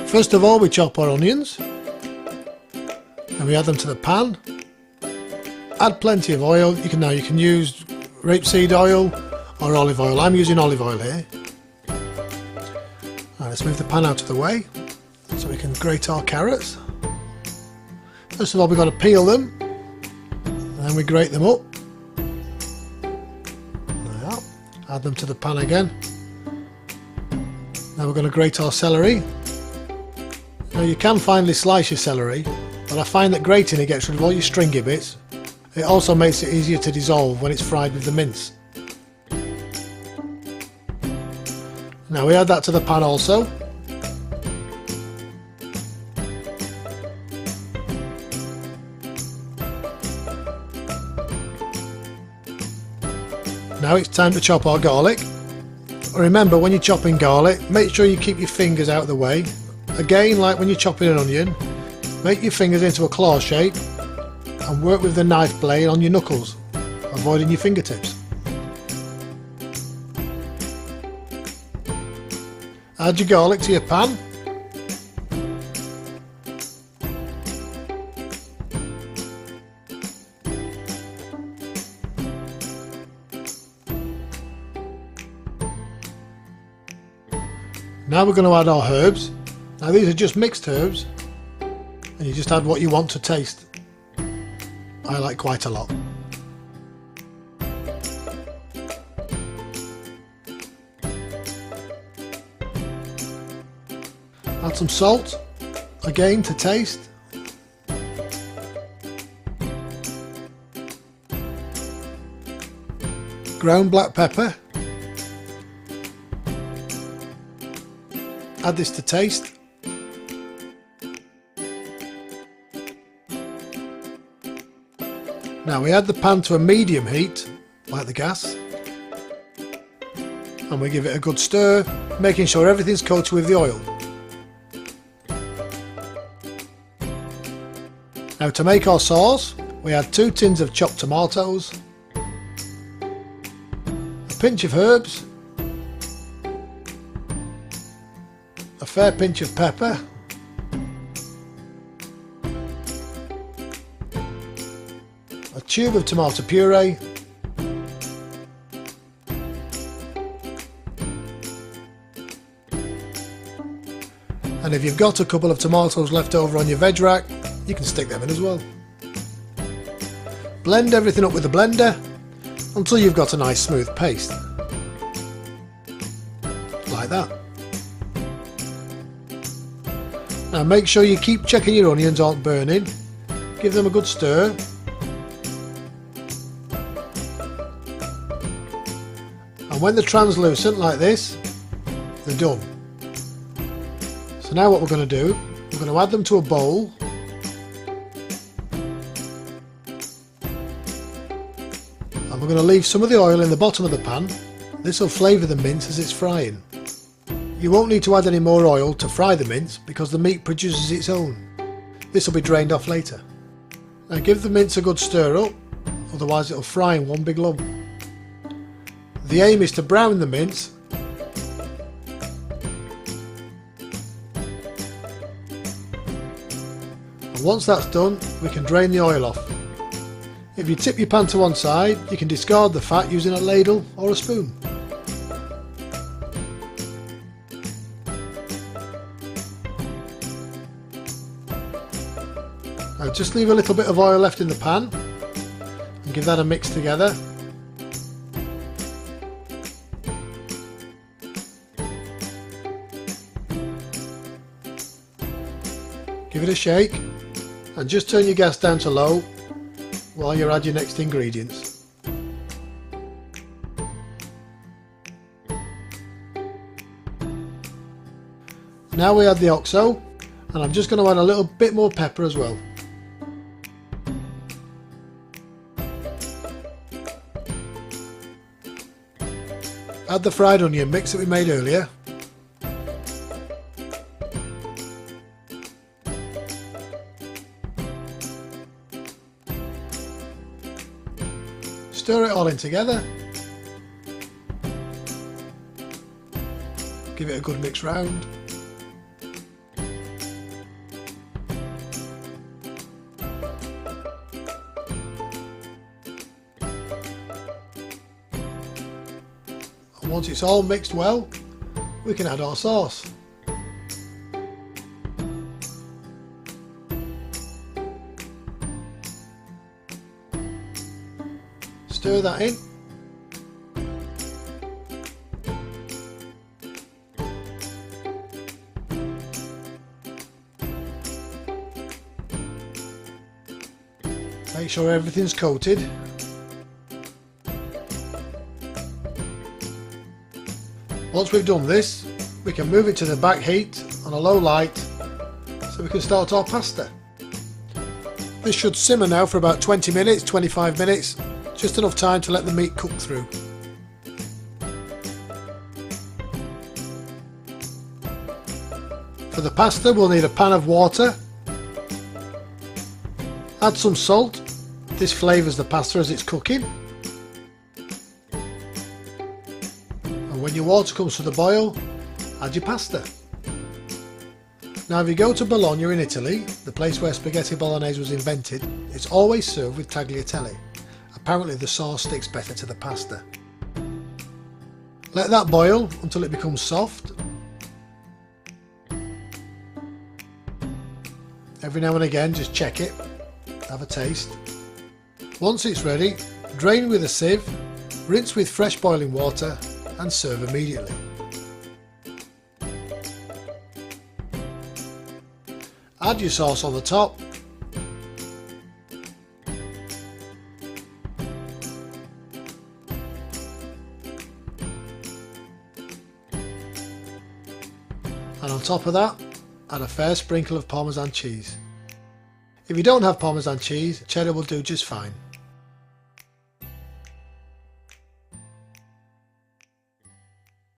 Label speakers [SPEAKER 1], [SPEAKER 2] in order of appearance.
[SPEAKER 1] First of all, we chop our onions and we add them to the pan. Add plenty of oil. You can use rapeseed oil or olive oil. I'm using olive oil here. Right, let's move the pan out of the way so we can grate our carrots. First of all, we've got to peel them and then we grate them up. There. Add them to the pan again. Now we're going to grate our celery. Now you can finely slice your celery, but I find that grating it gets rid of all your stringy bits. It also makes it easier to dissolve when it's fried with the mince. Now we add that to the pan also. Now it's time to chop our garlic. Remember, when you're chopping garlic, make sure you keep your fingers out of the way. Again, like when you're chopping an onion, make your fingers into a claw shape and work with the knife blade on your knuckles, avoiding your fingertips. Add your garlic to your pan. Now we're going to add our herbs. Now these are just mixed herbs and you just add what you want to taste. I like quite a lot. Add some salt, again to taste. Ground black pepper. Add this to taste. Now we add the pan to a medium heat, like the gas, and we give it a good stir, making sure everything's coated with the oil. Now to make our sauce, we add 2 tins of chopped tomatoes, a pinch of herbs, a fair pinch of pepper, a tube of tomato puree, and if you've got a couple of tomatoes left over on your veg rack, you can stick them in as well. Blend everything up with the blender until you've got a nice smooth paste. Like that. Now make sure you keep checking your onions aren't burning. Give them a good stir. And when they're translucent like this, they're done. So now what we're going to do, we're going to add them to a bowl. And we're going to leave some of the oil in the bottom of the pan. This will flavour the mince as it's frying. You won't need to add any more oil to fry the mince because the meat produces its own. This will be drained off later. Now give the mince a good stir up, otherwise it'll fry in one big lump. The aim is to brown the mince and once that's done, we can drain the oil off. If you tip your pan to one side, you can discard the fat using a ladle or a spoon. Now just leave a little bit of oil left in the pan and give that a mix together. Give it a shake and just turn your gas down to low while you add your next ingredients. Now we add the oxo, and I'm just going to add a little bit more pepper as well. Add the fried onion mix that we made earlier. Stir it all in together. Give it a good mix round. Once it's all mixed well, we can add our sauce. Stir that in. Make sure everything's coated. Once we've done this, we can move it to the back heat on a low light so we can start our pasta. This should simmer now for about 20 minutes, 25 minutes, just enough time to let the meat cook through. For the pasta we'll need a pan of water. Add some salt, this flavours the pasta as it's cooking. And when your water comes to the boil, add your pasta. Now if you go to Bologna in Italy, the place where spaghetti bolognese was invented, it's always served with tagliatelle. Apparently the sauce sticks better to the pasta. Let that boil until it becomes soft. Every now and again just check it, have a taste. Once it's ready, drain with a sieve, rinse with fresh boiling water and serve immediately. Add your sauce on the top. And on top of that, add a fair sprinkle of Parmesan cheese. If you don't have Parmesan cheese, cheddar will do just fine.